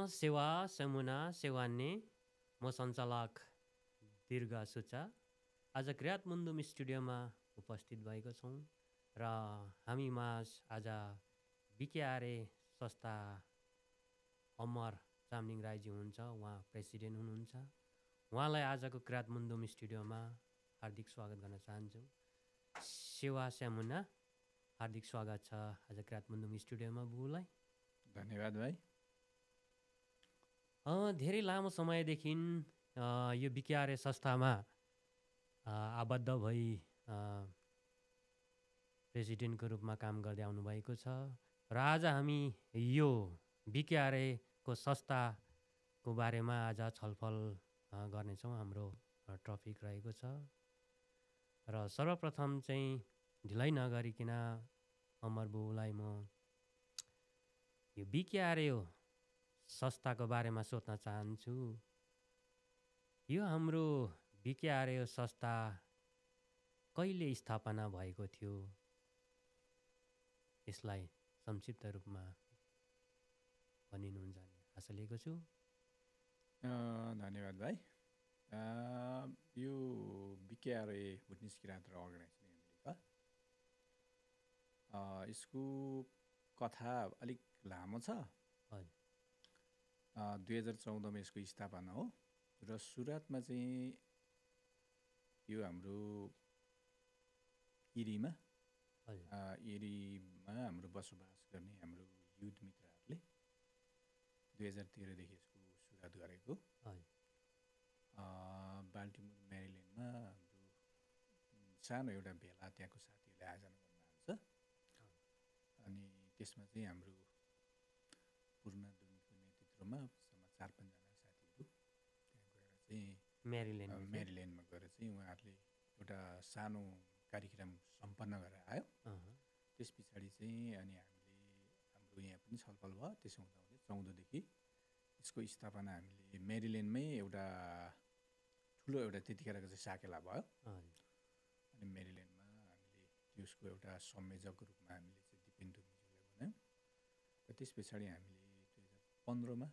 सेवा समुना सेवान्ने म सञ्चालक दीर्घ सुचा आज क्रियात मुन्दुम स्टुडियोमा उपस्थित भएको छौँ र हामी माझ आज बिकेआरए संस्था अमर चामलिङ राईजी हुनुहुन्छ। उहाँ प्रेसिडेन्ट हुनुहुन्छ। उहाँलाई आजको क्रियात मुन्दुम स्टुडियोमा हार्दिक स्वागत गर्न चाहन्छु। सेवा समुना हार्दिक स्वागत छ आज क्रियात मुन्दुम स्टुडियोमा बुलाई। धन्यवाद भाइ। धेरै लामो समयदेखि यो बिकेआरए संस्थामा आबद्ध भई प्रेसिडेन्टको रूपमा काम गर्दै आउनुभएको छ र आज हामी यो बिकेआरएको संस्थाको बारेमा आज छलफल गर्नेछौँ। हाम्रो टपिक रहेको छ र सर्वप्रथम चाहिँ ढिलाइ नगरिकन अमर बुलाई म यो बिकेआरए संस्थाको बारेमा सोध्न चाहन्छु। यो हाम्रो बिकेआरए संस्था कहिले स्थापना भएको थियो? यसलाई संक्षिप्त रूपमा भनिनुहुन्छ भने आशा लिएको छु। धन्यवाद भाइ। यो बिकेआरए भुटनिस किराँत र अर्गनाइजेसन अमेरिका यसको कथा अलिक लामो छ। 2014 में यसको स्थापना हो र सुरुवातमा चाहिँ यो हाम्रो इरीमा हाम्रो बसोबास गर्ने हाम्रो युथ मित्रहरूले 2013 देखि यसको सुरुवात गरेको। बाल्टिमोर मेरील्यान्डमा हाम्रो सानो एउटा भेला त्यहाँको साथीहरूले आयोजना गर्नुहुन्छ। अनि त्यसमा चाहिँ हाम्रो पूर्ण दुमीको नेतृत्वमा 4-5 जना साथीहरू त्यहाँ गएर चाहिँ मेरील्यान्डमा गएर चाहिँ उहाँहरूले एउटा सानो कार्यक्रम सम्पन्न गरेर आयो। त्यस पछाडि चाहिँ अनि हामीले हाम्रो यहाँ पनि छलफल भयो। त्यसो हुँदाहुँदै 14 देखि यसको स्थापना हामीले मेरील्यान्डमै एउटा ठुलो एउटा त्यतिखेरको चाहिँ साकेला भयो। अनि मेरील्यान्डमा हामीले त्यसको एउटा संयोजकको रूपमा हामीले चाहिँ दिपेन दुमीज्यूलाई बनायौँ र त्यस पछाडि हामीले 2015 मा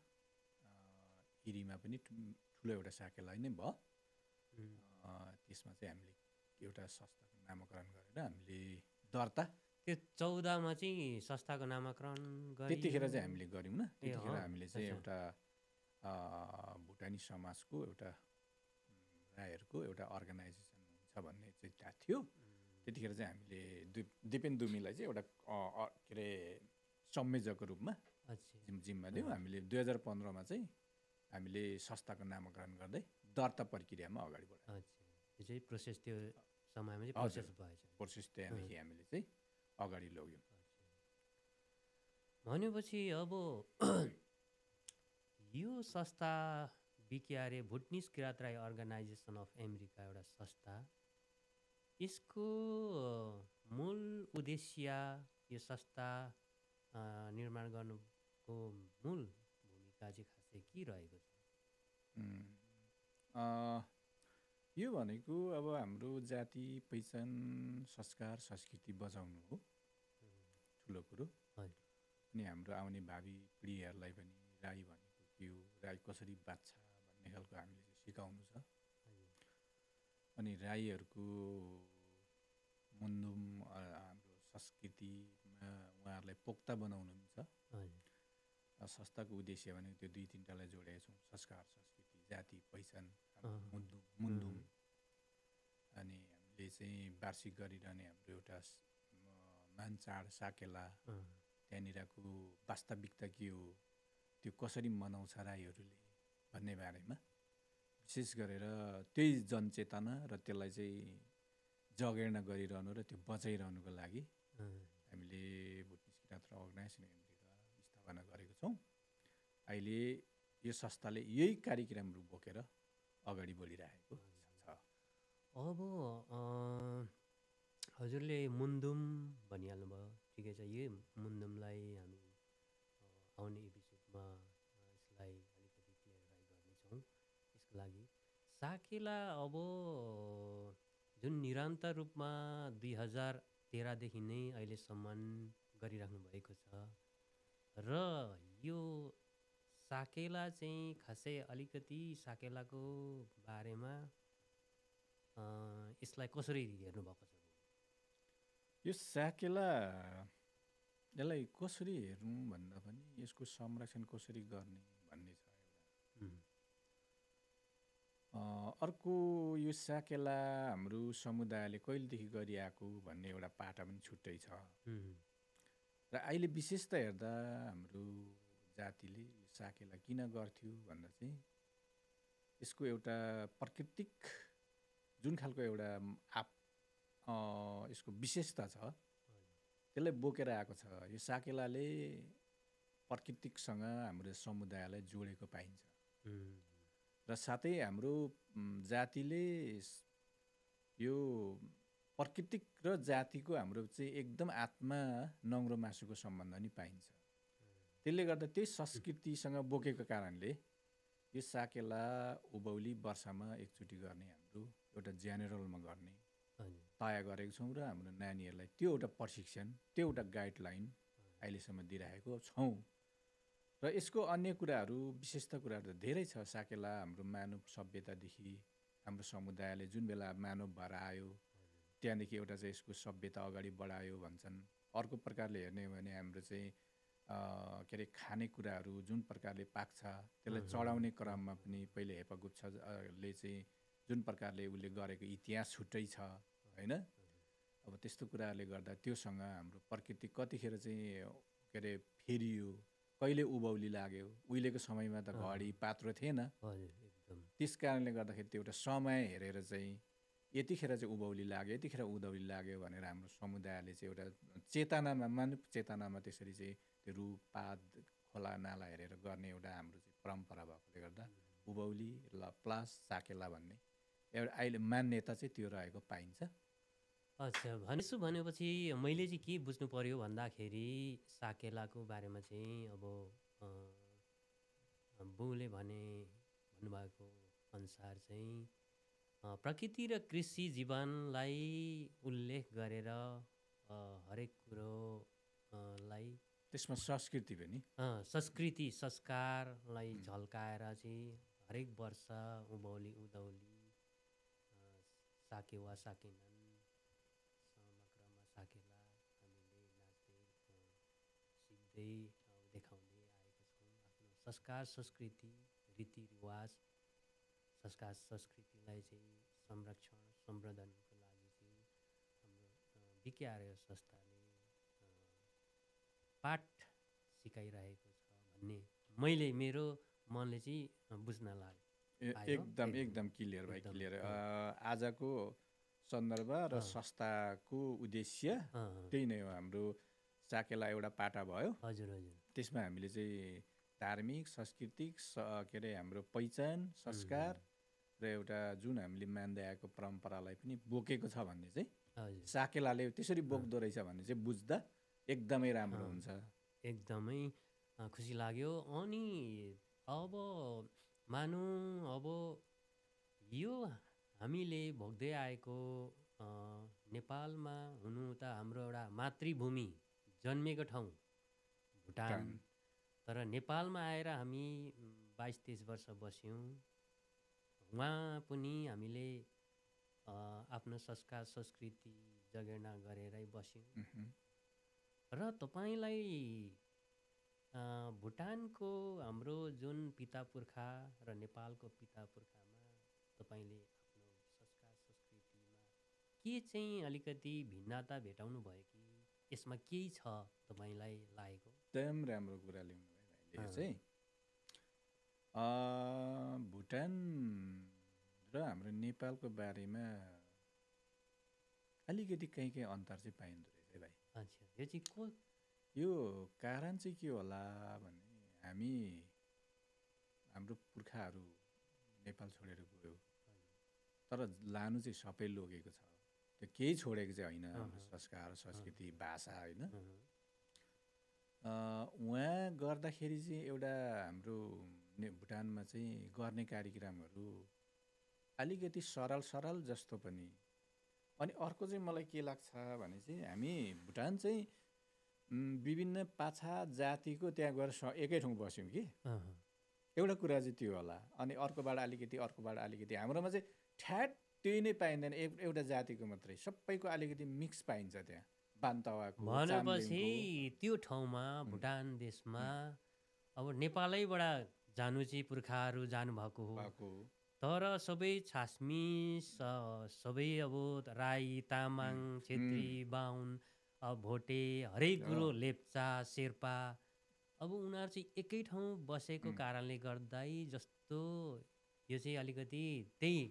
इरीमा पनि ठुलो एउटा साकेला नै भयो। त्यसमा चाहिँ हामीले एउटा संस्थाको नामाकरण गरेर हामीले दर्ता त्यो 14 मा चाहिँ संस्थाको नामाकरण गरे। त्यतिखेर चाहिँ हामीले गऱ्यौँ न। त्यतिखेर हामीले चाहिँ एउटा भुटानी समाजको एउटा राईहरूको एउटा अर्गनाइजेसन हुन्छ भन्ने चाहिँ थाहा थियो। त्यतिखेर चाहिँ हामीले दिपेन दुमीलाई चाहिँ एउटा के अरे संयोजकको रूपमा जिम्मा दियौँ। हामीले 2015 मा चाहिँ हामीले संस्थाको नामाकरण गर्दै दर्ता प्रक्रियामा अगाडि बढायौँ। यो चाहिँ प्रोसेस त्यो समयमा चाहिँ प्रोसेस भएछ। प्रोसेस त्यहाँदेखि हामीले चाहिँ अगाडि लग्यौँ। भनेपछि अब यो संस्था BKRA Bhutanese Kirat Rai organisation of America एउटा संस्था, यसको मूल उद्देश्य यो संस्था निर्माण गर्नुको मूल भूमिका चाहिँ खासै के रहेको छ? यो भनेको अब हाम्रो जाति पहिचान संस्कार संस्कृति बचाउनु हो ठुलो कुरो। अनि हाम्रो आउने भावी पिँढीहरूलाई पनि राई भनेको के हो, राई कसरी बाँच्छ भन्ने खालको हामीले चाहिँ सिकाउनु छ। अनि राईहरूको मुन्दुम हाम्रो संस्कृतिमा उहाँहरूलाई पोख्ता बनाउनु छ। संस्थाको उद्देश्य भनेको त्यो 2-3टालाई जोडेका छौँ। संस्कार संस्कृति जाति पहिचान मुन्दुम। अनि हामीले चाहिँ वार्षिक गरिरहने हाम्रो एउटा मानचाड साकेला त्यहाँनिरको वास्तविकता के हो, त्यो कसरी मनाउँछ राईहरूले भन्ने बारेमा विशेष गरेर त्यही जनचेतना र त्यसलाई चाहिँ जगेर्ना गरिरहनु र त्यो बचाइरहनुको लागि हामीले भुटनिस किराँत र अर्गनाइजेसन अमेरिका स्थापना गरेको छौँ। अहिले यो संस्थाले यही कार्यक्रमहरू बोकेर अगाडि बढिरहेको छ। अब हजुरले मुन्दुम भनिहाल्नु भयो, ठिकै छ। यही मुन्दुमलाई हामी आउने एपिसोडमा यसलाई अलिकति क्लियरिफाई गर्नेछौँ। यसको लागि साकेला अब जुन निरन्तर रूपमा 2013 देखि नै अहिलेसम्म गरिराख्नु भएको छ र यो साकेला चाहिँ खासै अलिकति साकेलाको बारेमा यसलाई कसरी हेर्नुभएको छ? यो साकेला यसलाई कसरी हेर्नु भन्दा पनि यसको संरक्षण कसरी गर्ने भन्ने छ एउटा। उम्, अर्को यो साकेला हाम्रो समुदायले कहिलेदेखि गरिआएको भन्ने एउटा पाटा पनि छुट्टै छ। उम्, र अहिले विशेष त हेर्दा हाम्रो जातिले यो साकेला किन गर्थ्यो भन्दा चाहिँ यसको एउटा प्राकृतिक जुन खालको एउटा यसको विशेषता छ त्यसलाई बोकेर आएको छ। यो साकेलाले प्रकृतिसँग हाम्रो समुदायलाई जोडेको पाइन्छ। उम्, र साथै हाम्रो जातिले यो प्राकृतिक र जातिको हाम्रो चाहिँ एकदम आत्मा नङ्ग्रो मासुको सम्बन्ध नि पाइन्छ। त्यसले गर्दा त्यही संस्कृतिसँग बोकेको कारणले यो साकेला उभौली वर्षमा एकचोटि गर्ने हाम्रो एउटा जेनेरलमा गर्ने हजुर, तय गरेको छौँ। र हाम्रो नानीहरूलाई त्यो एउटा प्रशिक्षण, त्यो एउटा गाइडलाइन अहिलेसम्म दिइरहेको छौँ। र यसको अन्य कुराहरू, विशेषता कुराहरू त धेरै छ। साकेला हाम्रो मानव सभ्यतादेखि हाम्रो समुदायले जुन बेला मानव भएर आयो त्यहाँदेखि एउटा चाहिँ यसको सभ्यता अगाडि बढायो भन्छन्। अर्को प्रकारले हेर्ने हो भने हाम्रो चाहिँ के अरे खानेकुराहरू जुन प्रकारले पाक्छ त्यसलाई चढाउने क्रममा पनि पहिले हेपागुप्तले चाहिँ जुन प्रकारले उसले गरेको इतिहास छुट्टै छ होइन। अब त्यस्तो कुराहरूले गर्दा त्योसँग हाम्रो प्रकृति कतिखेर चाहिँ के अरे फेरियो, कहिले उभौली लाग्यो। उहिलेको समयमा त घडी पात्रो थिएन। हजुर, एकदम त्यस कारणले गर्दाखेरि त्यो एउटा समय हेरेर चाहिँ यतिखेर चाहिँ उभौली लाग्यो, यतिखेर उधौली लाग्यो भनेर हाम्रो समुदायले चाहिँ एउटा चेतनामा, मानव चेतनामा त्यसरी चाहिँ त्यो रुखपात खोला नाला हेरेर गर्ने एउटा हाम्रो चाहिँ परम्परा भएकोले गर्दा उभौली प्लस साकेला भन्ने एउटा अहिले मान्यता चाहिँ त्यो रहेको पाइन्छ। अच्छा, भनेपछि मैले चाहिँ के बुझ्नु पर्यो भन्दाखेरि साकेलाको बारेमा चाहिँ अब बुले भन्नुभएको अनुसार चाहिँ प्रकृति र कृषि जीवनलाई उल्लेख गरेर हरेक कुरोलाई त्यसमा संस्कृति पनि संस्कृति संस्कारलाई झल्काएर चाहिँ हरेक वर्ष उभौली उधौली साकेवा साकेनन समग्रमा साकेला हामीले नाच्दै सिक्दै देखाउँदै आएको छौँ। आफ्नो संस्कार संस्कृति रीतिरिवाज संस्कार संस्कृतिलाई चाहिँ संरक्षण सम्वर्धनको लागि चाहिँ हाम्रो विज्ञान संस्थाले पाठ सिकाइरहेको छ भन्ने मेरो मनले चाहिँ बुझ्न लाग्यो। एकदम क्लियर भाइ, क्लियर। आजको सन्दर्भ र संस्थाको उद्देश्य त्यही नै हो। हाम्रो साकेला एउटा पाटा भयो। हजुर हजुर, त्यसमा हामीले चाहिँ धार्मिक सांस्कृतिक के अरे हाम्रो पहिचान संस्कार र एउटा जुन हामीले मान्दै आएको परम्परालाई पनि बोकेको छ भन्ने चाहिँ साकेलाले त्यसरी बोक्दो रहेछ भन्ने चाहिँ बुझ्दा एकदमै राम्रो हुन्छ। एकदमै खुसी लाग्यो। अनि अब मानौँ अब यो हामीले भोग्दै आएको नेपालमा हुनु त हाम्रो एउटा मातृभूमि जन्मेको ठाउँ भुटान, तर नेपालमा आएर हामी 22-23 वर्ष बस्यौँ। उहाँ पनि हामीले आफ्नो संस्कार संस्कृति जगेर्ना गरेरै बस्यौँ। र तपाईँलाई भुटानको हाम्रो जुन पिता पुर्खा र नेपालको पिता पुर्खामा तपाईँले आफ्नो संस्कार संस्कृतिमा के चाहिँ अलिकति भिन्नता भेटाउनु भयो कि यसमा केही छ तपाईँलाई लागेको? एकदम राम्रो कुरा ल्याउनु भयो भाइले चाहिँ। भुटान र हाम्रो नेपालको बारेमा अलिकति कहीँ अन्तर चाहिँ पाइँदो रहेछ भाइ। अच्छा, यो चाहिँ यो कारण चाहिँ के होला भने हाम्रो पुर्खाहरू नेपाल छोडेर गयो, तर लानु चाहिँ सबै लगेको छ। त्यो केही छोडेको चाहिँ होइन। हाम्रो संस्कार संस्कृति भाषा होइन। उहाँ गर्दाखेरि चाहिँ एउटा हाम्रो भुटानमा चाहिँ गर्ने कार्यक्रमहरू अलिकति सरल जस्तो पनि। अनि अर्को चाहिँ मलाई के लाग्छ भने चाहिँ हामी भुटान चाहिँ विभिन्न पाछा जातिको त्यहाँ गएर एकै ठाउँ बस्यौँ कि एउटा कुरा चाहिँ त्यो होला। अनि अर्कोबाट अलिकति हाम्रोमा चाहिँ ठ्याट त्यही नै पाइँदैन एउटा जातिको मात्रै, सबैको अलिकति मिक्स पाइन्छ त्यहाँ, बान्तवाको भनेपछि चाम्लिङको। त्यो ठाउँमा भुटान देशमा अब नेपालैबाट जानु चाहिँ पुर्खाहरू जानुभएको हो, भएको तर सबै छासमिस सबै अब राई तामाङ छेत्री बाहुन भोटे हरेक कुरो लेप्चा शेर्पा अब उनीहरू चाहिँ एकै ठाउँ बसेको कारणले गर्दा जस्तो यो चाहिँ अलिकति त्यही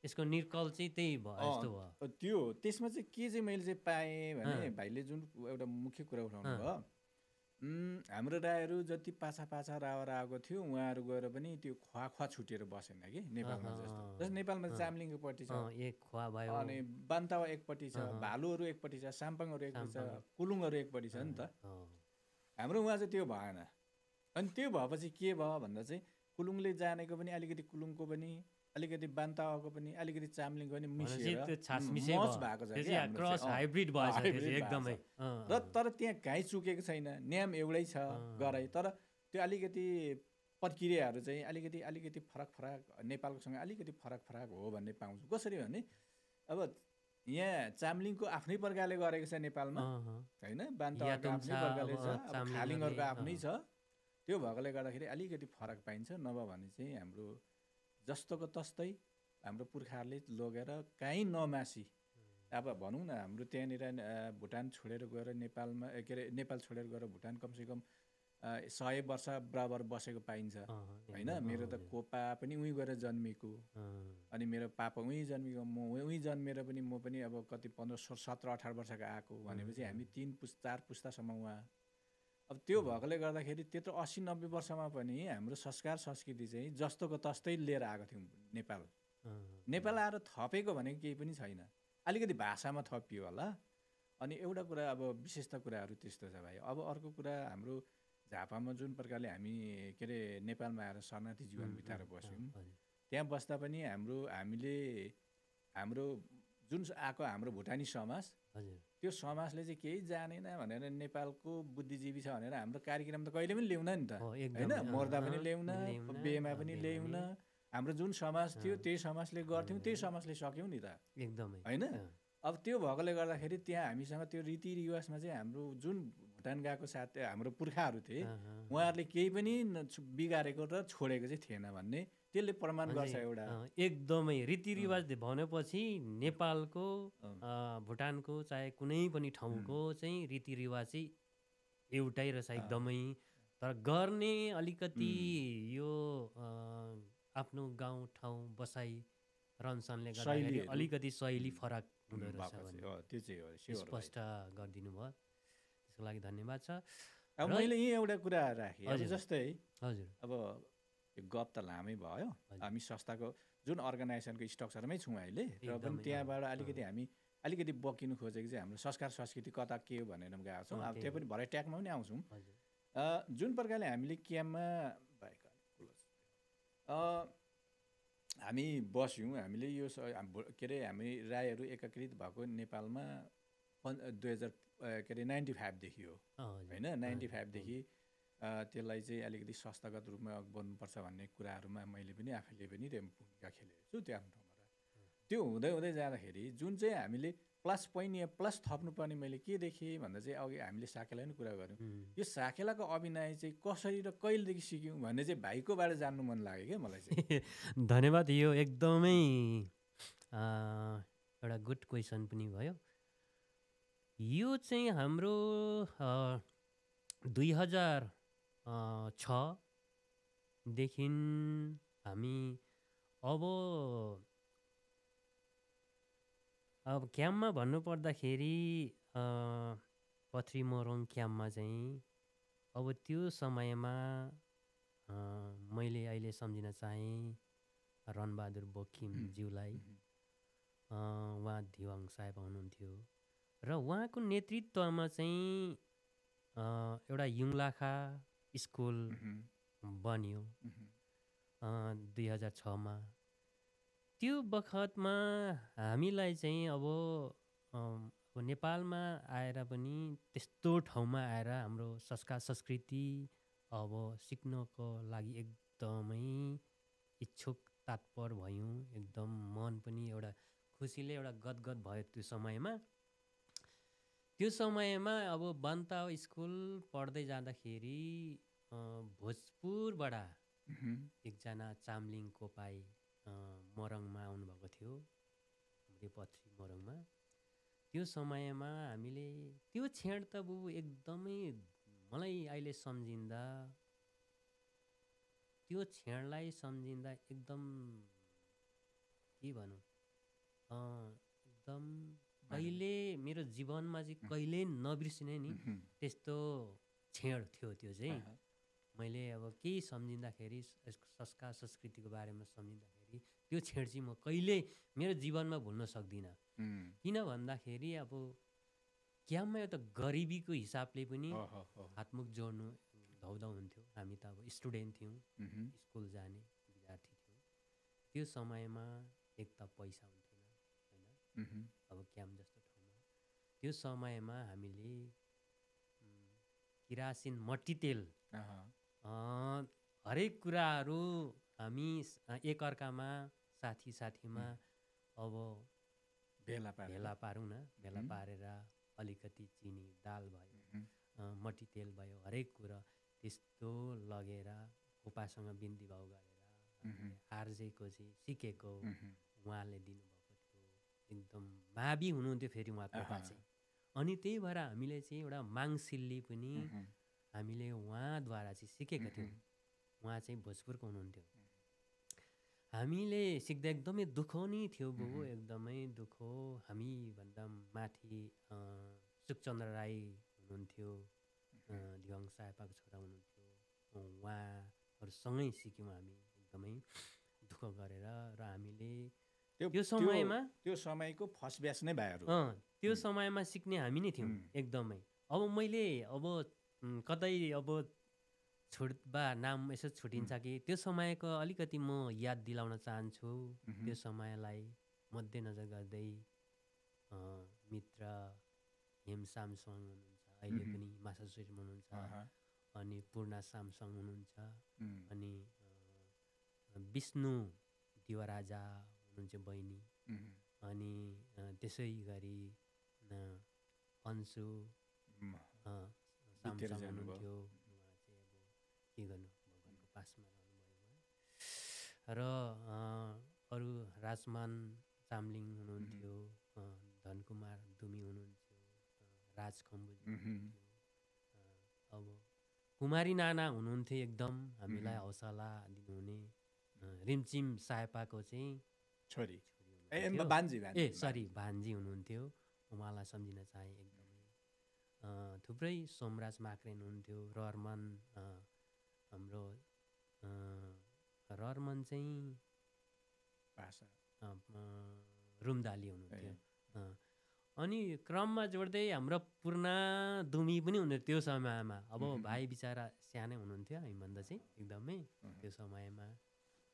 यसको निर्कल चाहिँ त्यही भयो जस्तो भयो। त्यो त्यसमा चाहिँ के चाहिँ मैले चाहिँ पाएँ भने भाइले जुन एउटा मुख्य कुरा उठाउनु भयो, हाम्रो राईहरू जति पाछा रावर आएको थियो उहाँहरू गएर पनि त्यो खुवा छुटेर बसेन कि नेपालमा जस्तो नेपालमा चाम्लिङको पट्टि छ अनि बान्तावा एकपट्टि छ, भालुहरू एकपट्टि छ, साम्पाङहरू एकपट्टि छ, कुलुङहरू एकपट्टि छ नि त। हाम्रो उहाँ चाहिँ त्यो भएन। अनि त्यो भएपछि के भयो भन्दा चाहिँ कुलुङले जानेको पनि अलिकति कुलुङको पनि अलिकति बान्तावाको पनि अलिकति चाम्लिङको पनि मिसिएर मच भएको छ र तर त्यहाँ गाई चुकेको छैन, न्याम एउटै छ गराइ, तर त्यो अलिकति प्रक्रियाहरू चाहिँ अलिकति फरक नेपालकोसँग अलिकति फरक हो भन्ने पाउँछु। कसरी भने अब यहाँ चाम्लिङको आफ्नै प्रकारले गरेको छ नेपालमा होइन, बान्तवाको आफ्नै प्रकारले छ, अब खालिङहरूको आफ्नै छ। त्यो भएकोले गर्दाखेरि अलिकति फरक पाइन्छ। नभए भने चाहिँ हाम्रो जस्तोको तस्तै हाम्रो पुर्खाहरूले लगेर कहीँ नमासी, अब भनौँ न हाम्रो त्यहाँनिर भुटान छोडेर गएर नेपालमा के अरे नेपाल छोडेर गएर भुटान कमसेकम 100 वर्ष बराबर बसेको पाइन्छ होइन। मेरो त कोपा पनि उहीँ गएर जन्मेको, अनि मेरो पापा उहीँ जन्मेको, म उहीँ जन्मेर पनि म पनि अब कति 17-18 वर्षको आएको भनेपछि हामी 3-4 पुस्तासम्म उहाँ। अब त्यो भएकोले गर्दाखेरि त्यत्रो 80-90 वर्षमा पनि हाम्रो संस्कार संस्कृति चाहिँ जस्तोको तस्तै लिएर आएको थियौँ नेपाल। नेपाल आएर थपेको भनेको केही पनि छैन, अलिकति भाषामा थपियो होला। अनि एउटा कुरा अब विशेषता कुराहरू त्यस्तो छ भाइ। अब अर्को कुरा हाम्रो झापामा जुन प्रकारले हामी के अरे नेपालमा आएर शरणार्थी जीवन बिताएर बस्यौँ, त्यहाँ बस्दा पनि हाम्रो जुन आएको हाम्रो भुटानी समाज, त्यो समाजले चाहिँ केही जानेन भनेर नेपालको बुद्धिजीवी छ भनेर हाम्रो कार्यक्रम त कहिले पनि ल्याउन नि त होइन, मर्दा पनि ल्याउन, बेमा पनि ल्याउन। हाम्रो जुन समाज थियो त्यही समाजले गर्थ्यौँ, त्यही समाजले सक्यौँ नि त एकदमै होइन। अब त्यो भएकोले गर्दाखेरि त्यहाँ हामीसँग त्यो रीतिरिवाजमा चाहिँ हाम्रो जुन भुटान गएको साथै हाम्रो पुर्खाहरू थिए उहाँहरूले केही पनि बिगारेको र छोडेको चाहिँ थिएन भन्ने त्यसले प्रमाण गर्छ। एउटा एकदमै रीतिरिवाज भनेपछि नेपालको भुटानको चाहे कुनै पनि ठाउँको चाहिँ रीतिरिवाज चाहिँ एउटै रहेछ एकदमै। तर गर्ने अलिकति यो आफ्नो गाउँ ठाउँ बसाइ रहनसहनले गर्दाखेरि अलिकति शैली फरक हुँदो रहेछ भने स्पष्ट गरिदिनु भयो, त्यसको लागि धन्यवाद छ। अब मैले यही एउटा कुरा राखेँ, अब जस्तै हजुर अब गप त लामै भयो, हामी संस्थाको जुन अर्गनाइजेसनको स्ट्रक्चरमै छौँ अहिले, र पनि त्यहाँबाट अलिकति बकिनु खोजेको चाहिँ हाम्रो संस्कार संस्कृति कता के हो भनेर गएको छौँ। अब त्यो पनि भरे ट्यागमा पनि आउँछौँ। जुन प्रकारले हामीले क्याम्पमा हामी बस्यौँ, हामीले यो के अरे हामी राईहरू एकीकृत भएको नेपालमा 95 देखि हो होइन। 95 देखि त्यसलाई चाहिँ अलिकति संस्थागत रूपमा बन्नुपर्छ भन्ने कुराहरूमा मैले पनि आफैले पनि भूमिका खेलेको छु त्यो आफ्नो ठाउँमा। त्यो हुँदै जाँदाखेरि जुन चाहिँ हामीले प्लस पोइन्ट या प्लस थप्नुपर्ने मैले के देखेँ भन्दा चाहिँ अघि हामीले साकेलाई पनि कुरा गऱ्यौँ, यो साकेलाको अभिनय चाहिँ कसरी र कहिलेदेखि सिक्यौँ भन्ने चाहिँ भाइकोबाट जान्नु मन लाग्यो क्या मलाई चाहिँ। धन्यवाद, यो एकदमै एउटा गुड क्वेसन पनि भयो। यो चाहिँ हाम्रो 2006 हामी अब क्याम्पमा भन्नुपर्दाखेरि पथरी मोरङ क्याम्पमा चाहिँ अब त्यो समयमा मैले अहिले सम्झिन चाहेँ रणबहादुर बोकिमज्यूलाई। उहाँ दिवाङ साहेब हुनुहुन्थ्यो र उहाँको नेतृत्वमा चाहिँ एउटा युङलाखा स्कुल बन्यो 2006 मा। त्यो बखतमा हामीलाई चाहिँ अब नेपालमा आएर पनि त्यस्तो ठाउँमा आएर हाम्रो संस्कार संस्कृति अब सिक्नको लागि एकदमै इच्छुक तात्पर भयौँ। एकदम मन पनि एउटा खुसीले एउटा गदगद भयो त्यो समयमा। त्यो समयमा अब बन्ता स्कुल पढ्दै जाँदाखेरि भोजपुरबाट एकजना चामलिङ कोपाई मोरङमा आउनुभएको थियो, हाम्रो पछ्री मोरङमा। त्यो समयमा हामीले त्यो क्षण त बुबु एकदमै मलाई अहिले सम्झिँदा त्यो क्षणलाई सम्झिँदा एकदम के भनौँ एकदम कहिले मेरो जीवनमा चाहिँ कहिले नबिर्सिने नि त्यस्तो क्षण थियो त्यो चाहिँ। मैले अब केही सम्झिँदाखेरि संस्कार संस्कृतिको बारेमा सम्झिँदाखेरि त्यो क्षण चाहिँ म कहिले मेरो जीवनमा भुल्न सक्दिनँ। किन भन्दाखेरि अब क्याम्पमा एउटा गरिबीको हिसाबले पनि हातमुख जोड्नु धौधौ हुन्थ्यो। हामी त अब स्टुडेन्ट थियौँ, स्कुल जाने विद्यार्थी थियौँ। त्यो समयमा एक त पैसा हुन्थेन होइन, अब क्याम्प जस्तो ठाउँमा। त्यो समयमा हामीले किरासिन मट्टी तेल हरेक कुराहरू हामी एकअर्कामा साथी साथीमा अब भेला पारौँ न। भेला पारेर अलिकति चिनी दाल भयो, मट्टी तेल भयो, हरेक कुरा त्यस्तो लगेर फुपासँग बिन्ती भाउ गरेर आर्जेको चाहिँ सिकेको उहाँले दिनुभएको थियो। एकदम मावि हुनुहुन्थ्यो फेरि उहाँ कोपा चाहिँ। अनि त्यही भएर हामीले चाहिँ एउटा माङसिल्ली पनि हामीले उहाँद्वारा चाहिँ सिकेका थियौँ। उहाँ चाहिँ भोजपुरको हुनुहुन्थ्यो। हामीले सिक्दा एकदमै दुःख नि थियो बुबु, एकदमै दुःख। हामीभन्दा माथि सुखचन्द्र राई हुनुहुन्थ्यो, दिवाङ सायपाको छोरा हुनुहुन्थ्यो। उहाँहरूसँगै सिक्यौँ हामी एकदमै दुःख गरेर। र हामीले त्यो समयमा त्यो समयको फर्स्ट ब्याच नै भाइहरू त्यो समयमा सिक्ने हामी नै थियौँ एकदमै। अब मैले अब कतै अब नाम यसो छुटिन्छ कि त्यो समयको अलिकति म याद दिलाउन चाहन्छु। त्यो समयलाई मध्यनजर गर्दै मित्र हेम सामसङ हुनुहुन्छ, अहिले पनि मासासुरीमा हुनुहुन्छ। अनि पूर्णा सामसङ हुनुहुन्छ, अनि विष्णु दिवराजा हुनुहुन्छ बहिनी, अनि त्यसै गरी अन्सु सामसङ हुनुहुन्थ्यो। उहाँ चाहिँ अब के गर्नु, भगवान्को पासमा रहनुभयो। र अरू राजमान चामलिङ हुनुहुन्थ्यो, धनकुमार दुमी हुनुहुन्थ्यो, राज खम्बुजी हुनुहुन्थ्यो। अब कुमारी नाना हुनुहुन्थ्यो, एकदम हामीलाई हौसला दिनुहुने। रिमचिम सायपाको चाहिँ छोरी भान्जी हुनुहुन्थ्यो। उहाँलाई सम्झिन चाहे एकदमै। थुप्रै सोमराज माक्रेन हुनुहुन्थ्यो, रहमान हाम्रो रहमान चाहिँ रुमदाली हुनुहुन्थ्यो। अनि क्रममा जोड्दै हाम्रो पूर्णा दुमी पनि हुनुहुन्थ्यो त्यो समयमा। अब भाइ बिचरा सानै हुनुहुन्थ्यो हामीभन्दा चाहिँ एकदमै त्यो समयमा।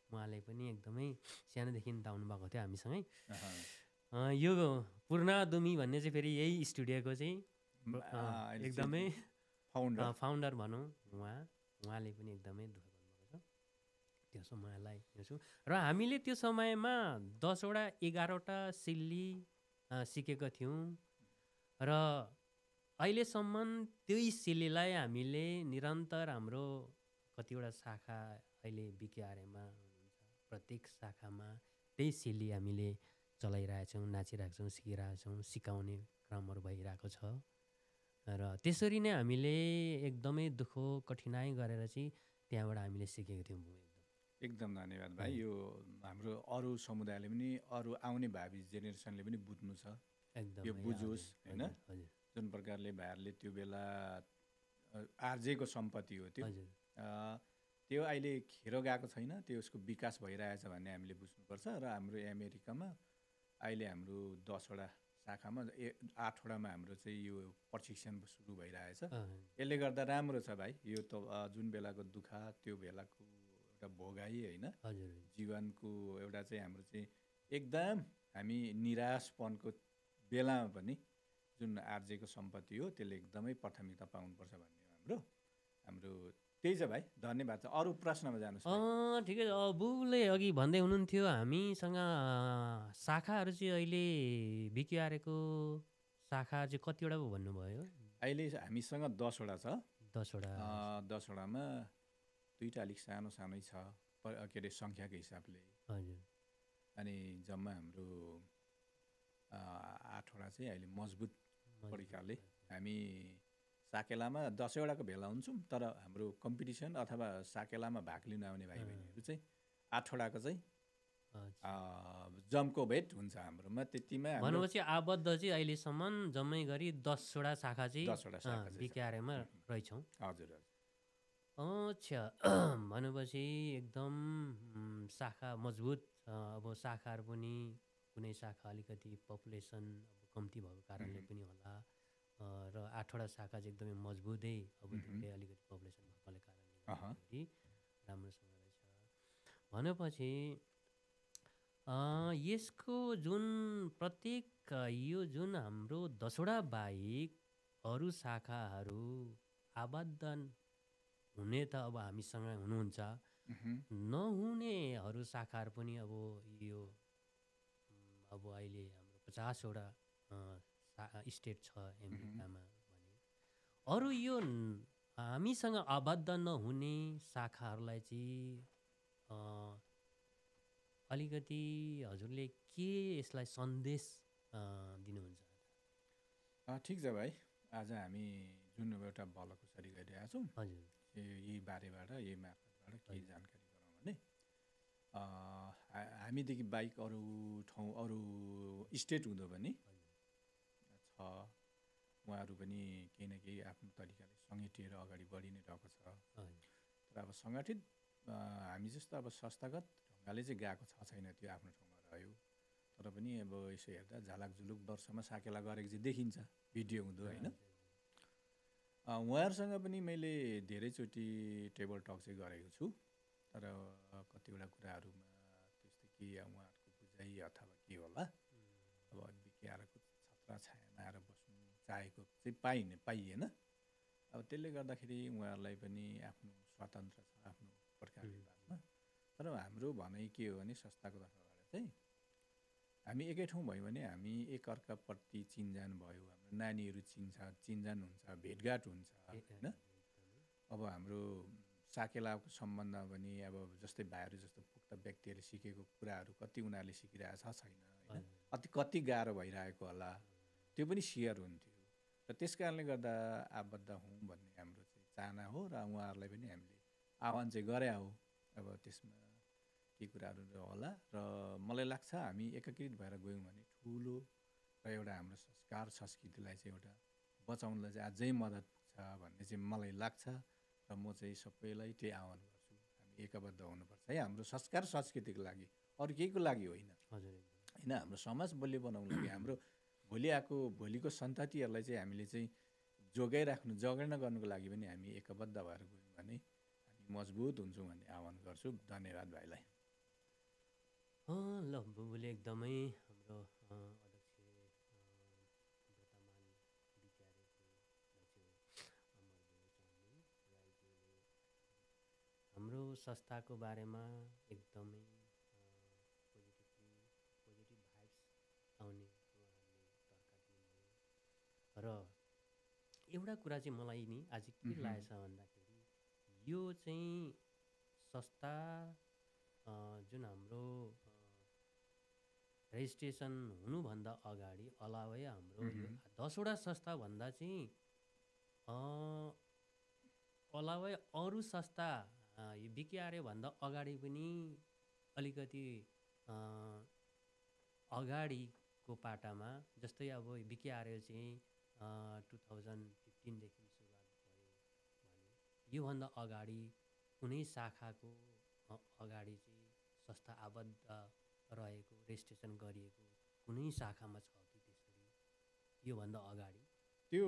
उहाँले पनि एकदमै सानोदेखि त आउनुभएको थियो हामीसँगै। यो पूर्णा दुमी भन्ने चाहिँ फेरि यही स्टुडियोको चाहिँ एकदमै फाउन्डर भनौँ। उहाँले पनि एकदमै दुःख गर्नुभएको छ त्यो समयलाई हेर्छु। र हामीले त्यो समयमा 10वटा 11वटा सिल्ली सिकेका थियौँ। र अहिलेसम्म त्यही सिल्लीलाई हामीले निरन्तर हाम्रो कतिवटा शाखा अहिले बिकेआरएमा हुनुहुन्छ, प्रत्येक शाखामा त्यही सिल्ली हामीले चलाइरहेछौँ, नाचिरहेको छौँ, सिकिरहेको छौँ, सिकाउने क्रमहरू भइरहेको छ। र त्यसरी नै हामीले एकदमै दुःख कठिनाइ गरेर चाहिँ त्यहाँबाट हामीले सिकेको थियौँ। एकदम धन्यवाद भाइ। यो हाम्रो अरू समुदायले पनि, अरू आउने भावी जेनेरेसनले पनि बुझ्नु छ, यो बुझोस् होइन। जुन प्रकारले भाइहरूले त्यो बेला आर्जेको सम्पत्ति हो त्यो अहिले खेरो गएको छैन, त्यो उसको विकास भइरहेछ भन्ने हामीले बुझ्नुपर्छ। र हाम्रो अमेरिकामा अहिले हाम्रो 10वटा शाखामा 8वटामा हाम्रो चाहिँ यो प्रशिक्षण सुरु भइरहेछ। यसले गर्दा राम्रो छ भाइ। यो त जुन बेलाको दुःख, त्यो बेलाको एउटा भोगाई होइन, जीवनको एउटा चाहिँ हाम्रो चाहिँ एकदम हामी निराशपनको बेलामा पनि जुन आर्जेको सम्पत्ति हो त्यसले एकदमै प्राथमिकता पाउनुपर्छ भन्ने हाम्रो त्यही छ भाइ, धन्यवाद छ। अरू प्रश्नमा जानुहोस् भाइ। ठिकै छ। बुबुले अघि भन्दै हुनुहुन्थ्यो हामीसँग शाखाहरू चाहिँ अहिले बिकिआरएको शाखा चाहिँ कतिवटा पो भन्नुभयो? अहिले हामीसँग 10वटा छ। 10वटा। 10वटामा 2टा अलिक सानो सानै छ, के अरे सङ्ख्याको हिसाबले। हजुर। अनि जम्मा हाम्रो 8वटा चाहिँ अहिले मजबुत प्रकारले हामी साकेलामा 10वटाको भेला हुन्छौँ, तर हाम्रो कम्पिटिसन अथवा साकेलामा भाग लिन आउने भाइ बहिनीहरू चाहिँ 8वटाको चाहिँ जमको भेट हुन्छ हाम्रोमा। त्यतिमा भनेपछि आबद्ध चाहिँ अहिलेसम्म जम्मै गरी 10वटा शाखा चाहिँ 10वटा शाखा बिकिआरएमा रहेछौँ। हजुर हजुर। अच्छा। भनेपछि एकदम शाखा मजबुत। अब शाखाहरू पनि कुनै शाखा अलिकति पपुलेसन अब कम्ती भएको कारणले पनि होला, र 8वटा शाखा चाहिँ एकदमै मजबुतै अब धेरै अलिकति पपुलेसन भएकोले कारणले गर्दाखेरि राम्रोसँग रहेछ। भनेपछि यसको जुन प्रत्येक यो जुन हाम्रो 10वटा बाहेक अरू शाखाहरू आबद्ध हुने त अब हामीसँग हुनुहुन्छ, नहुनेहरू शाखाहरू पनि अब यो अब अहिले हाम्रो 50वटा स्टेट छ अमेरिकामा भने, अरू यो हामीसँग आबद्ध नहुने शाखाहरूलाई चाहिँ अलिकति हजुरले के यसलाई सन्देश दिनुहुन्छ? ठिक छ भाइ, आज हामी जुन एउटा बलकुसरी गरिरहेका छौँ, हजुर, यही बारेबाट यही मार्फतबाट केही जानकारी गरौँ भने हामीदेखि बाहेक अरू ठाउँ अरू स्टेट हुँदो पनि छ, उहाँहरू पनि केही न केही आफ्नो तरिकाले समेटिएर अगाडि बढी नै रहेको छ। तर अब सङ्गठित हामी जस्तो अब संस्थागत ढङ्गले चाहिँ गएको छैन, त्यो आफ्नो ठाउँमा रह्यो। तर पनि अब यसो हेर्दा झालाकझुलुक वर्षमा साकेला गरेको चाहिँ देखिन्छ भिडियो हुँदो होइन। उहाँहरूसँग पनि मैले धेरैचोटि टेबल टक चाहिँ गरेको छु, तर कतिवटा कुराहरूमा त्यस्तो कि उहाँहरूको बुझाइ अथवा के होला, अब बिकिआरको छत्र छायामा आएर बस्नु चाहेको चाहिँ पाइएन। अब त्यसले गर्दाखेरि उहाँहरूलाई पनि आफ्नो स्वतन्त्र छ आफ्नो प्रकारले बाँच्न। तर हाम्रो भनाइ के हो भने संस्थाको तर्फबाट चाहिँ हामी एकै ठाउँ भयो भने हामी एकअर्काप्रति चिनजान भयो, हाम्रो नानीहरू चिनजान हुन्छ, भेटघाट हुन्छ होइन। अब हाम्रो साकेलाको सम्बन्धमा पनि अब जस्तै भाइहरू जस्तो पुख्त व्यक्तिहरूले सिकेको कुराहरू कति उनीहरूले सिकिरहेको छ छैन होइन, कति गाह्रो भइरहेको होला, त्यो पनि सेयर हुन्थ्यो। र त्यस कारणले गर्दा आबद्ध हौँ भन्ने हाम्रो चाहिँ चाहना हो, र उहाँहरूलाई पनि हामीले आह्वान चाहिँ गरे हो। अब त्यसमा के कुराहरू होला, र मलाई लाग्छ हामी एकीकृत भएर गयौँ भने ठुलो र एउटा हाम्रो संस्कार संस्कृतिलाई चाहिँ एउटा बचाउनलाई चाहिँ अझै मद्दत पुग्छ भन्ने चाहिँ मलाई लाग्छ। र म चाहिँ सबैलाई त्यही आह्वान गर्छु, हामी एकबद्ध हुनुपर्छ है हाम्रो संस्कार संस्कृतिको लागि, अरू केहीको लागि होइन होइन। हाम्रो समाज बलियो बनाउनु लागि, हाम्रो भोलिको सन्ततिहरूलाई चाहिँ हामीले चाहिँ जगेर्ना गर्नुको लागि पनि हामी एकबद्ध भएर गयौँ भने हामी मजबुत हुन्छौँ भन्ने आह्वान गर्छु। धन्यवाद भाइलाई। ल बुबुले एकदमै हाम्रो अध्यक्ष वर्तमान हाम्रो संस्थाको बारेमा एकदमै पोजिटिभ भाइब्स आउने उहाँहरूले तर्क दिनुभयो। र एउटा कुरा चाहिँ मलाई नि आज के लागेछ भन्दाखेरि यो चाहिँ संस्था जुन हाम्रो रेजिस्ट्रेसन हुनुभन्दा अगाडि अलावै हाम्रो यो 10वटा संस्थाभन्दा चाहिँ अलावै अरू संस्था यो बिकिआरएभन्दा अगाडि पनि अलिकति अगाडिको पाटामा, जस्तै अब बिकिआरए चाहिँ 2015देखि सुरुवात भयो भने योभन्दा अगाडि कुनै शाखाको अगाडि चाहिँ संस्था आबद्ध रहेको रेजिस्ट्रेसन गरिएको कुनै शाखामा छ कि त्यसरी योभन्दा अगाडि? त्यो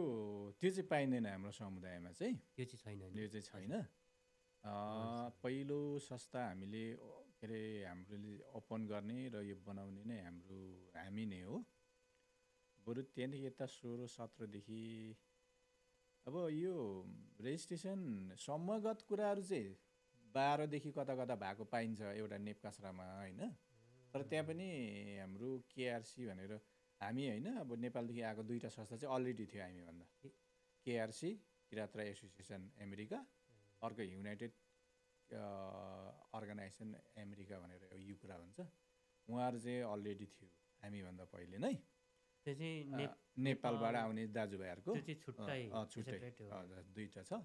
चाहिँ पाइँदैन हाम्रो समुदायमा चाहिँ, त्यो चाहिँ छैन, यो चाहिँ छैन। पहिलो संस्था हामीले के अरे हामीले ओपन गर्ने र यो बनाउने नै हामी नै हो। बरु त्यहाँदेखि यता 16-17देखि अब यो रेजिस्ट्रेसन समूहगत कुराहरू चाहिँ 12 देखि कता कता भएको पाइन्छ एउटा नेपकासरामा होइन। तर त्यहाँ पनि हाम्रो केआरसी भनेर हामी होइन अब नेपालदेखि आएको दुईवटा संस्था चाहिँ अलरेडी थियो हामीभन्दा। KRC Kirat Rai association America, अर्को युनाइटेड अर्गनाइजेसन अमेरिका भनेर यो कुरा भन्छ। उहाँहरू चाहिँ अलरेडी थियो हामीभन्दा पहिले नै। त्यो चाहिँ नेपालबाट आउने दाजुभाइहरूको त्यो चाहिँ छुट्टै छुट्टै separate हो। दुईवटा छ।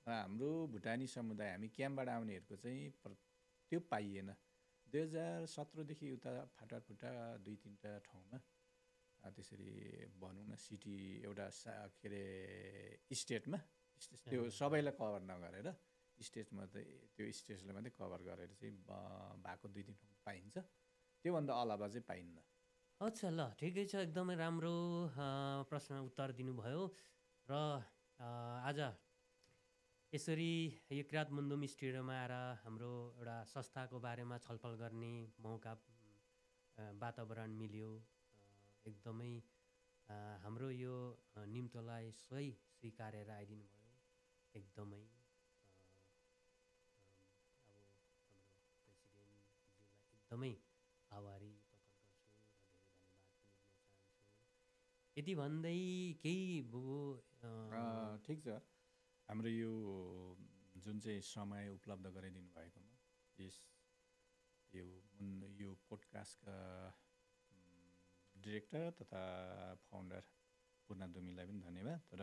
हाम्रो भुटानी समुदाय हामी क्याम्पबाट आउनेहरूको चाहिँ त्यो पाइएन। 2017देखि उता फाटाफुटा 2-3टा ठाउँमा त्यसरी भनौँ न सिटी एउटा के अरे स्टेटमा त्यो सबैलाई कभर नगरेर स्टेटमा चाहिँ त्यो स्टेटलाई मात्रै कभर गरेर चाहिँ भएको 2-3 ठाउँ पाइन्छ। त्योभन्दा अलावा चाहिँ पाइन्न। अच्छा ल ठिकै छ, एकदमै राम्रो प्रश्न उत्तर दिनुभयो। र आज यसरी यो किरात मुन्दुम स्टुडियोमा आएर हाम्रो एउटा संस्थाको बारेमा छलफल गर्ने मौका वातावरण मिल्यो। एकदमै हाम्रो यो निम्तोलाई सही स्वीकारेर आइदिनु भयो। एकदमै अब हाम्रो प्रेसिडेन्टज्यूलाई एकदमै आभारी प्रकट गर्छु र धेरै धन्यवाद पनि दिन चाहन्छु। यति भन्दै केही ठिक छ, हाम्रो यो जुन चाहिँ समय उपलब्ध गराइदिनु भएकोमा यो पोडकास्टका डिरेक्टर तथा फाउन्डर पूर्णा दुमीलाई पनि धन्यवाद। र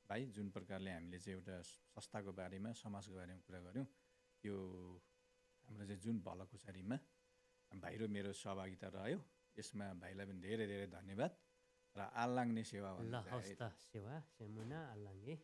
भाइ जुन प्रकारले हामीले चाहिँ एउटा संस्थाको बारेमा समाजको बारेमा कुरा गऱ्यौँ, यो हाम्रो चाहिँ जुन भलाकुसारीमा भाइ र मेरो सहभागिता रह्यो, यसमा भाइलाई पनि धेरै धेरै धन्यवाद। र आल्लाङ्ने सेवा ल हवस् त सेवा सेमुना आल्लाङ्गे।